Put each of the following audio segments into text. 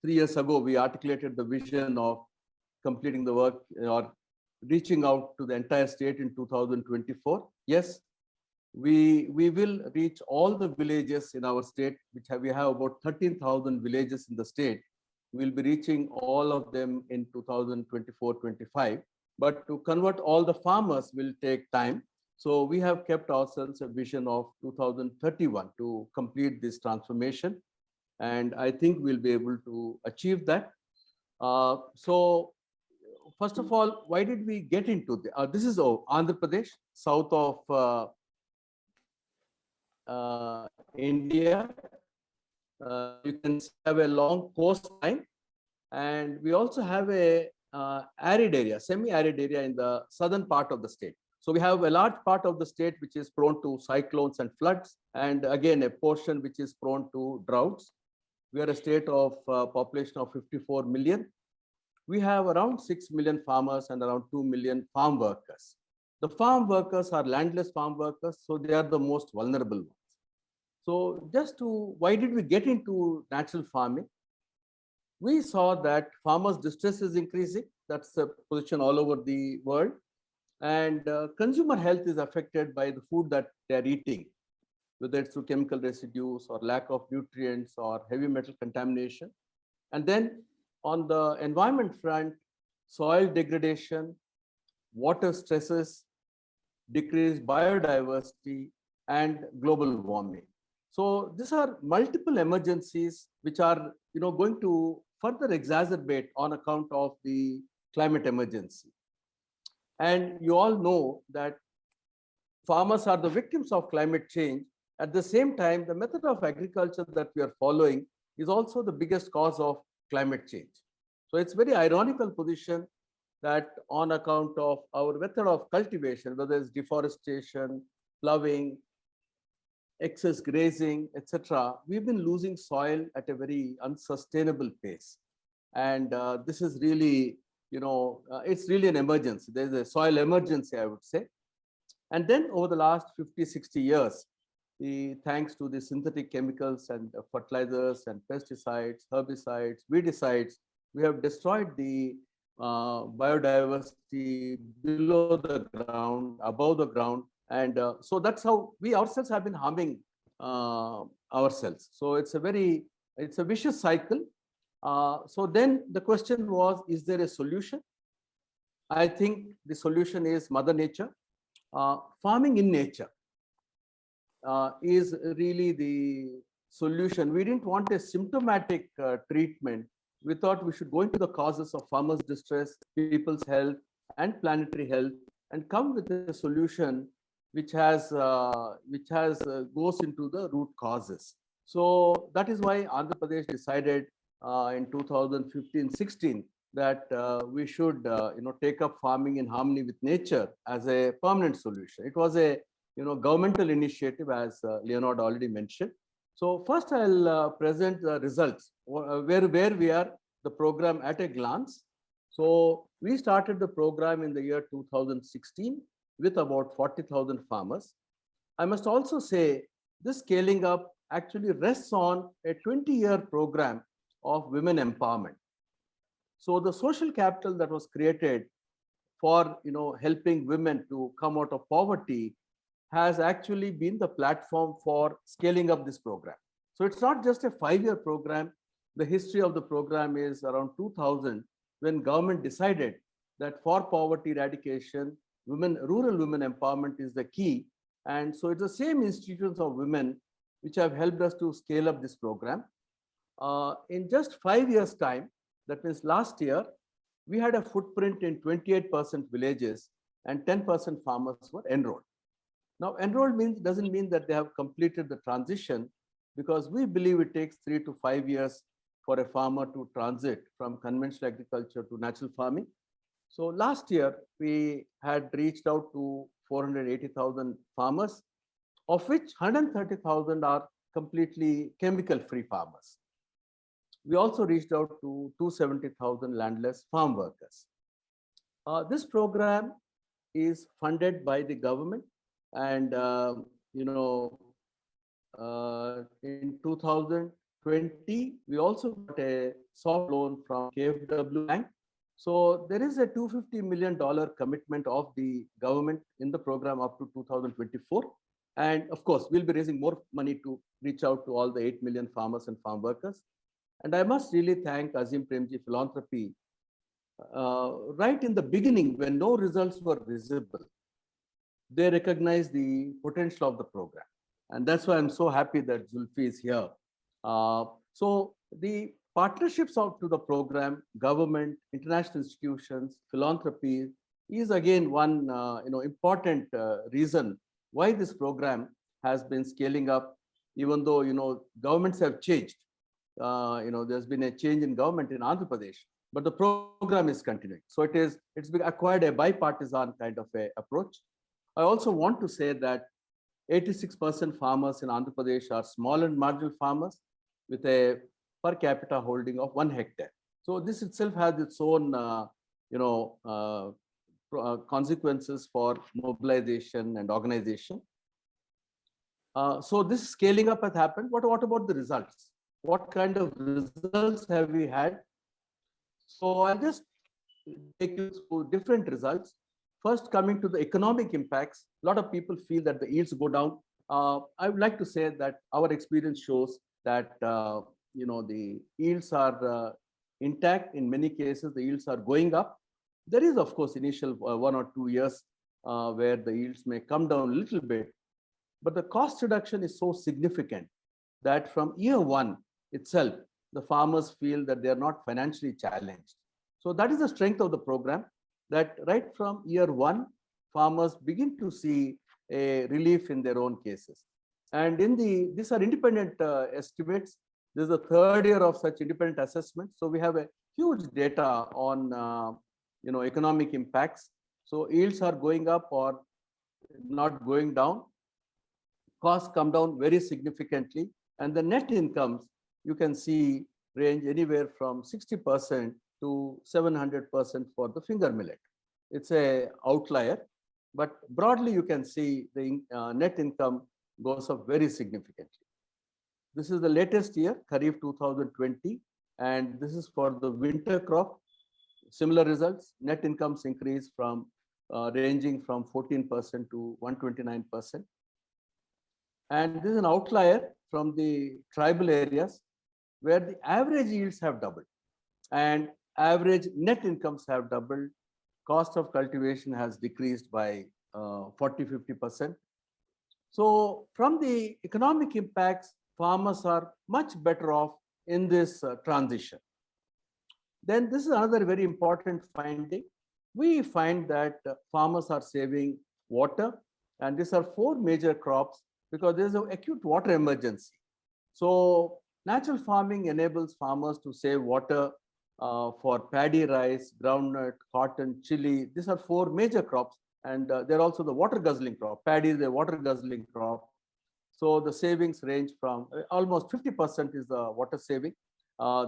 3 years ago, we articulated the vision of completing the work or reaching out to the entire state in 2024. Yes, we will reach all the villages in our state, we have about 13,000 villages in the state. We'll be reaching all of them in 2024-25. But to convert all the farmers will take time. So we have kept ourselves a vision of 2031 to complete this transformation. And I think we'll be able to achieve that. So first of all, why did we get into this is Andhra Pradesh, south of India. You can have a long coastline, and we also have a arid area, semi-arid area in the southern part of the state. So we have a large part of the state which is prone to cyclones and floods, and again a portion which is prone to droughts. We are a state of population of 54 million. We have around 6 million farmers and around 2 million farm workers. The farm workers are landless farm workers, so they are the most vulnerable ones. So why did we get into natural farming? We saw that farmers' distress is increasing. That's the position all over the world. And consumer health is affected by the food that they're eating, whether it's through chemical residues or lack of nutrients or heavy metal contamination. And then on the environment front, soil degradation, water stresses, decreased biodiversity, and global warming. So these are multiple emergencies which are going to further exacerbate on account of the climate emergency. And you all know that farmers are the victims of climate change. At the same time, the method of agriculture that we are following is also the biggest cause of climate change. So it's very ironical position that on account of our method of cultivation, whether it's deforestation, ploughing, excess grazing, etc., we've been losing soil at a very unsustainable pace. And this is really, it's really an emergency. There's a soil emergency, I would say. And then over the last 50, 60 years, thanks to the synthetic chemicals and fertilizers and pesticides, herbicides, weedicides, we have destroyed the biodiversity below the ground, above the ground. And so that's how we ourselves have been harming ourselves. So it's a vicious cycle. So then the question was, is there a solution? I think the solution is Mother Nature. Farming in nature is really the solution. We didn't want a symptomatic treatment. We thought we should go into the causes of farmers' distress, people's health, and planetary health, and come with a solution which goes into the root causes. So that is why Andhra Pradesh decided in 2015-16 that we should take up farming in harmony with nature as a permanent solution. It was a governmental initiative, as Leonard already mentioned. So first I'll present the results, where we are, the program at a glance. So we started the program in the year 2016 with about 40,000 farmers. I must also say this scaling up actually rests on a 20-year program of women empowerment. So the social capital that was created for helping women to come out of poverty has actually been the platform for scaling up this program. So it's not just a 5-year program. The history of the program is around 2000, when government decided that for poverty eradication, rural women empowerment is the key. And so it's the same institutions of women which have helped us to scale up this program. In just 5 years' time, that means last year, we had a footprint in 28% villages and 10% farmers were enrolled. Now, enrolled doesn't mean that they have completed the transition, because we believe it takes 3 to 5 years for a farmer to transit from conventional agriculture to natural farming. So last year, we had reached out to 480,000 farmers, of which 130,000 are completely chemical-free farmers. We also reached out to 270,000 landless farm workers. This program is funded by the government, and in 2000, 20, we also got a soft loan from KfW Bank. So there is a $250 million commitment of the government in the program up to 2024. And of course, we'll be raising more money to reach out to all the 8 million farmers and farm workers. And I must really thank Azim Premji Philanthropy. Right in the beginning, when no results were visible, they recognized the potential of the program. And that's why I'm so happy that Zulfi is here. So the partnerships out to the program, government, international institutions, philanthropy is again one important reason why this program has been scaling up, even though governments have changed. There's been a change in government in Andhra Pradesh, but the program is continuing. So it's been acquired a bipartisan kind of a approach. I also want to say that 86% farmers in Andhra Pradesh are small and marginal farmers with a per capita holding of 1 hectare. So this itself has its own, consequences for mobilization and organization. So this scaling up has happened. What about the results? What kind of results have we had? So I'll just take you through different results. First, coming to the economic impacts, a lot of people feel that the yields go down. I would like to say that our experience shows that the yields are intact. In many cases, the yields are going up. There is, of course, initial 1 or 2 years where the yields may come down a little bit, but the cost reduction is so significant that from year 1 itself, the farmers feel that they are not financially challenged. So that is the strength of the program, that right from year 1, farmers begin to see a relief in their own cases. And these are independent estimates. This is the 3rd year of such independent assessment. So we have a huge data on economic impacts. So yields are going up or not going down. Costs come down very significantly. And the net incomes, you can see, range anywhere from 60% to 700% for the finger millet. It's an outlier, but broadly you can see the net income goes up very significantly. This is the latest year, Kharif 2020, and this is for the winter crop. Similar results, net incomes increase from ranging from 14% to 129%. And this is an outlier from the tribal areas where the average yields have doubled and average net incomes have doubled. Cost of cultivation has decreased by 40–50%. So from the economic impacts, farmers are much better off in this transition. Then this is another very important finding. We find that farmers are saving water, and these are 4 major crops because there is an acute water emergency. So natural farming enables farmers to save water for paddy, rice, groundnut, cotton, chili. These are 4 major crops, and they're also the water guzzling crop. Paddy is a water guzzling crop. So the savings range from almost 50% is the water saving.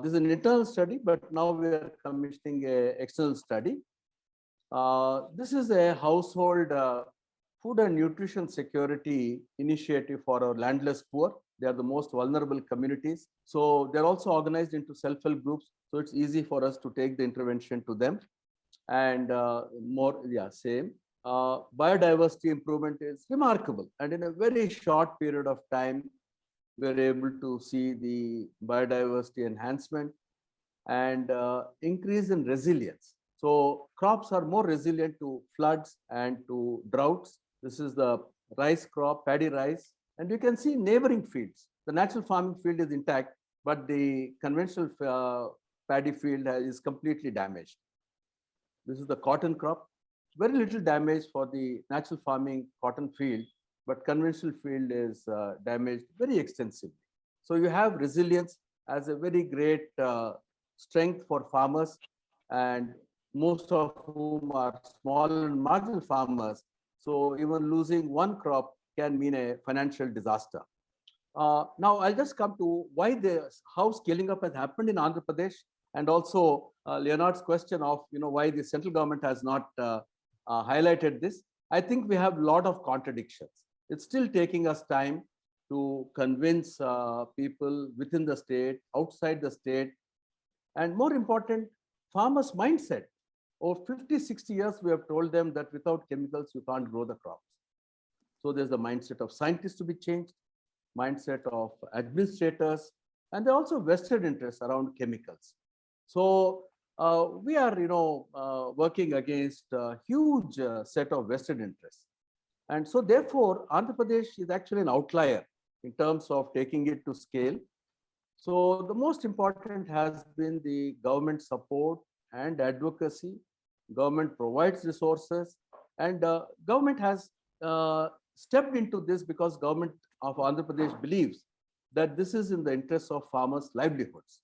This is an internal study, but now we are commissioning an external study. This is a household food and nutrition security initiative for our landless poor. They are the most vulnerable communities. So they're also organized into self-help groups. So it's easy for us to take the intervention to them. And biodiversity improvement is remarkable. And in a very short period of time, we're able to see the biodiversity enhancement and increase in resilience. So crops are more resilient to floods and to droughts. This is the rice crop, paddy rice. And you can see neighboring fields. The natural farming field is intact, but the conventional paddy field is completely damaged. This is the cotton crop. Very little damage for the natural farming cotton field, but conventional field is damaged very extensively. So you have resilience as a very great strength for farmers, and most of whom are small and marginal farmers. So even losing one crop can mean a financial disaster. Now I'll just come to how scaling up has happened in Andhra Pradesh, and also Leonard's question of why the central government has not highlighted this. I think we have a lot of contradictions. It's still taking us time. to convince people within the state, outside the state, and more important, farmers' mindset. Over 50, 60 years, we have told them that without chemicals, you can't grow the crops. So there's the mindset of scientists to be changed, mindset of administrators, and there are also vested interests around chemicals. So we are, working against a huge set of vested interests. And so therefore, Andhra Pradesh is actually an outlier in terms of taking it to scale. So the most important has been the government support and advocacy. Government provides resources, and government has stepped into this because government of Andhra Pradesh believes that this is in the interest of farmers' livelihoods.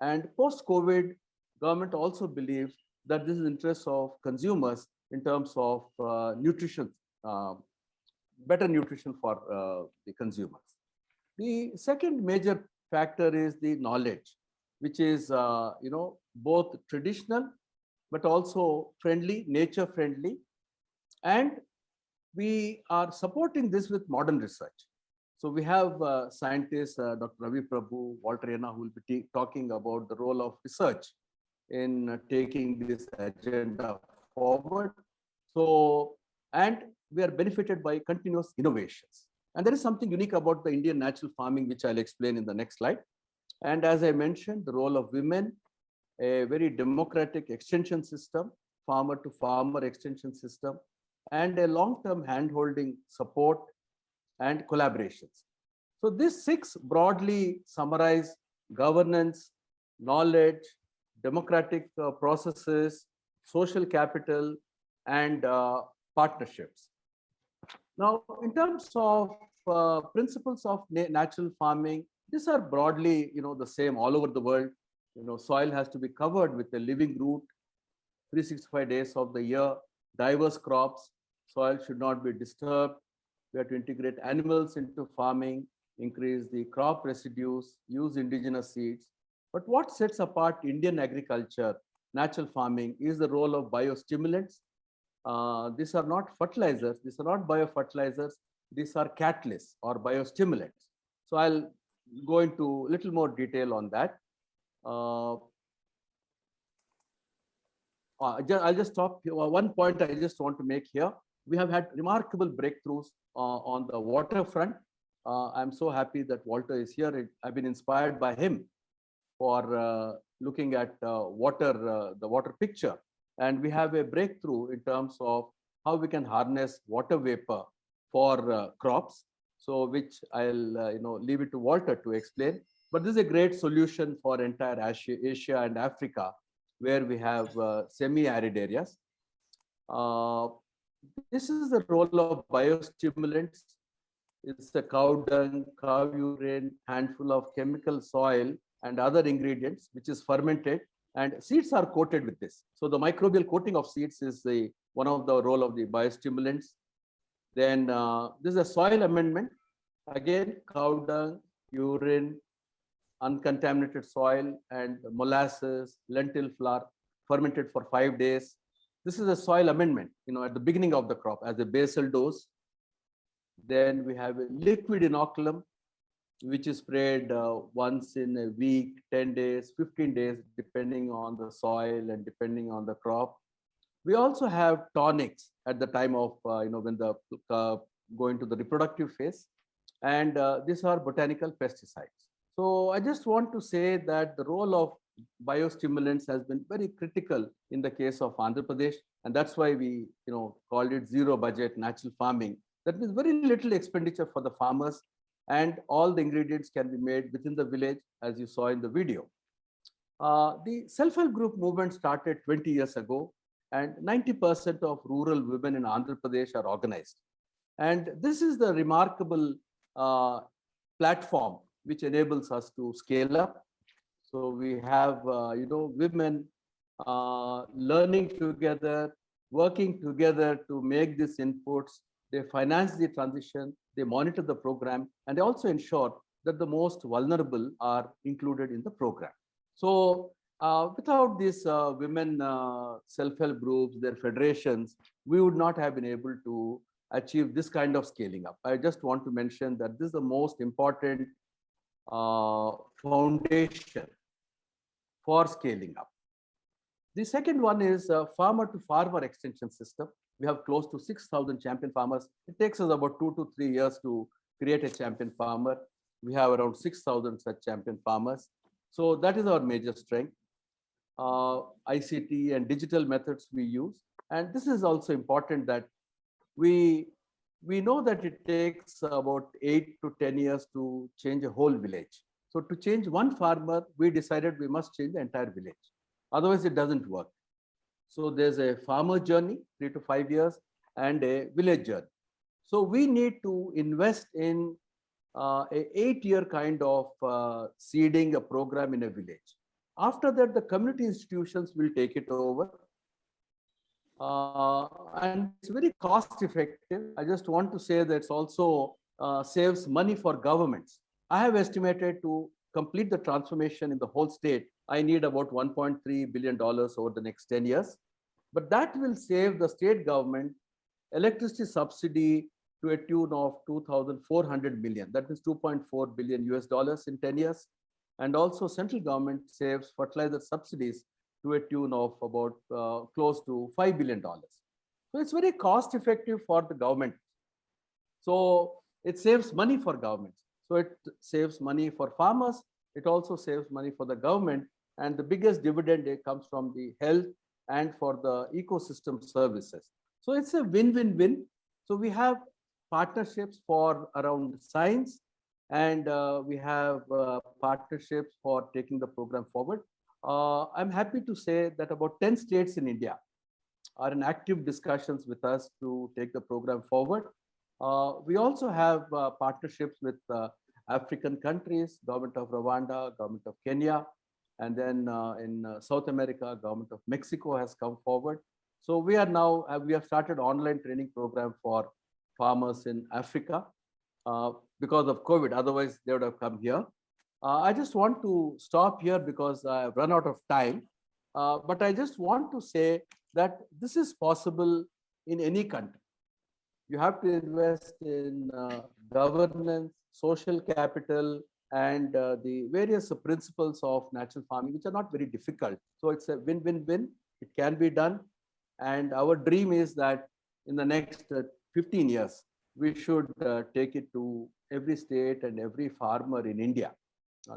And post-COVID, government also believes that this is in interest of consumers in terms of nutrition, better nutrition for the consumers. The second major factor is the knowledge, which is both traditional but also friendly, nature friendly, and we are supporting this with modern research. So we have scientists, Dr. Ravi Prabhu, Walter Rena, who will be talking about the role of research in taking this agenda forward. So, and we are benefited by continuous innovations. And there is something unique about the Indian natural farming, which I'll explain in the next slide. And as I mentioned, the role of women, a very democratic extension system, farmer to farmer extension system, and a long-term hand-holding support and collaborations. So these six broadly summarize governance, knowledge, democratic processes, social capital, and partnerships. Now, in terms of principles of natural farming, these are broadly, the same all over the world. Soil has to be covered with a living root, 365 days of the year, diverse crops, soil should not be disturbed. We have to integrate animals into farming, increase the crop residues, use indigenous seeds. But what sets apart Indian agriculture, natural farming, is the role of biostimulants. These are not fertilizers, these are not biofertilizers, these are catalysts or biostimulants. So I'll go into a little more detail on that. I'll just stop here. One point I just want to make here. We have had remarkable breakthroughs on the water front. I'm so happy that Walter is here. I've been inspired by him for looking at the water picture. And we have a breakthrough in terms of how we can harness water vapor for crops. So which I'll leave it to Walter to explain. But this is a great solution for entire Asia and Africa, where we have semi-arid areas. This is the role of biostimulants. It's a cow dung, cow urine, handful of chemical soil and other ingredients, which is fermented, and seeds are coated with this. So the microbial coating of seeds is one of the role of the biostimulants. Then this is a soil amendment. Again, cow dung, urine, uncontaminated soil, and molasses, lentil flour, fermented for 5 days. This is a soil amendment, at the beginning of the crop as a basal dose. Then we have a liquid inoculum, which is sprayed once in a week, 10 days, 15 days, depending on the soil and depending on the crop. We also have tonics at the time of, when the go into the reproductive phase. And these are botanical pesticides. So I just want to say that the role of biostimulants has been very critical in the case of Andhra Pradesh. And that's why we, called it zero budget natural farming. That means very little expenditure for the farmers, and all the ingredients can be made within the village, as you saw in the video. The self-help group movement started 20 years ago, and 90% of rural women in Andhra Pradesh are organized. And this is the remarkable platform which enables us to scale up. So we have, women learning together, working together to make these inputs. They finance the transition, they monitor the program, and they also ensure that the most vulnerable are included in the program. So without these women self-help groups, their federations, we would not have been able to achieve this kind of scaling up. I just want to mention that this is the most important foundation for scaling up. The second one is farmer to farmer extension system. We have close to 6,000 champion farmers. It takes us about 2 to 3 years to create a champion farmer. We have around 6,000 such champion farmers. So that is our major strength. ICT and digital methods we use. And this is also important that we know that it takes about 8 to 10 years to change a whole village. So to change one farmer, we decided we must change the entire village. Otherwise, it doesn't work. So there's a farmer journey, 3 to 5 years, and a village journey. So we need to invest in a 8-year kind of seeding a program in a village. After that, the community institutions will take it over. And it's very cost effective. I just want to say that it's also saves money for governments. I have estimated to complete the transformation in the whole state, I need about $1.3 billion over the next 10 years. But that will save the state government electricity subsidy to a tune of 2,400 million. That is 2.4 billion US dollars in 10 years. And also central government saves fertilizer subsidies to a tune of about close to $5 billion. So it's very cost effective for the government. So it saves money for governments. So it saves money for farmers. It also saves money for the government. And the biggest dividend comes from the health and for the ecosystem services. So it's a win-win-win. So we have partnerships for around science, and we have partnerships for taking the program forward. I'm happy to say that about 10 states in India are in active discussions with us to take the program forward. We also have partnerships with African countries, Government of Rwanda, Government of Kenya, and then in South America, Government of Mexico has come forward. So we are now, we have started online training program for farmers in Africa because of COVID, otherwise they would have come here. I just want to stop here because I've run out of time. But I just want to say that this is possible in any country. You have to invest in governance, social capital, and the various principles of natural farming, which are not very difficult. So it's a win-win-win. It can be done. And our dream is that in the next 15 years, we should take it to every state and every farmer in India.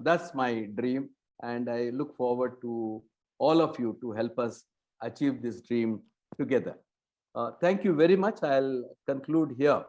That's my dream. And I look forward to all of you to help us achieve this dream together. Thank you very much. I'll conclude here.